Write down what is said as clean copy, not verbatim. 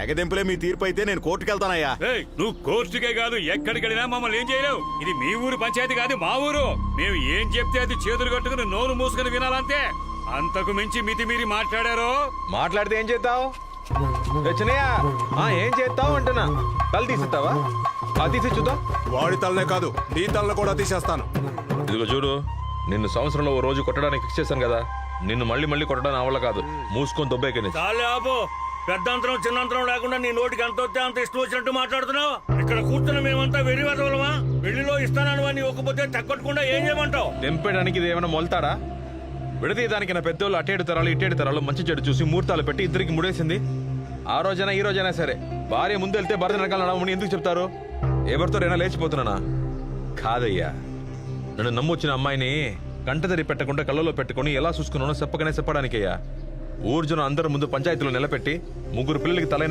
ఎగదెంపులే మీ తీర్పు అయితే నేను కోర్టుకెళ్తానయ్యా. నువ్వు కోర్టుకే కాదు ఎక్కడికి వెళ్ళినా మమ్మల్ని ఏం చేయలేవు. ఇది మీ ఊరు పంచాయతీ కాదు మా ఊరు. మేము ఏం చెప్తే అది చేతులు కట్టుకుని నోరు మూసుకుని వినాలంతే. అంతకు మించి మితిమీరి మాట్లాడారో మాట్లాడితే ఏం చేస్తావు? ఏం చేస్తావు అంటున్నా. తల తీసిస్తావా? తీసి చూద్దాం. వాడి తలనే కాదు నీ తలను కూడా తీసేస్తాను. ఇదిగో చూడు, నిన్ను సంవత్సరంలో ఓ రోజు కొట్టడానికి ఫిక్స్ చేశాను కదా. నిన్ను మళ్ళీ మళ్ళీ కొట్టడానికి అవల కాదు. మూసుకొని దొబ్బేకని. చాలే ఆపు. పెద్దంతరం చిన్నంతరం లేకుండా నీ నోటికి ఎంత వస్తే అంత ఇష్టం వచ్చినట్టు మాట్లాడుతున్నావు. ఇక్కడ కూర్చున్న మేమంతా వెర్రి వదలమా? పెళ్లిలో ఇస్తానని వాడిని ఒక్కపోతే తగ్గొట్టకుండా ఏం చేయమంటావు? తెంపేయడానికి ఇది ఏమైనా మొలతాడా? విడదీయడానికి నా పెద్దోళ్ళు అటేడు తరాలు ఇటేడు తరాలు మంచి చెడు చూసి ముహూర్తాలు పెట్టి ఇద్దరికి ముడేసింది. ఆ రోజైనా ఈ రోజైనా సరే భార్య ముందు వెళ్తే భర్త వెనకాల నడవమని ఎందుకు చెప్తారు? ఎవరితోనైనా లేచిపోతున్నానా? కాదయ్యా, నన్ను నమ్మొచ్చిన అమ్మాయిని కంటదరి పెట్టకుండా కళ్ళలో పెట్టుకుని ఎలా చూసుకున్నానో చెప్పకనే చెప్పడానికయ్యా. ఊర్జున అందరి ముందు పంచాయతీలో నిలబెట్టి 3 పిల్లలకి తలైన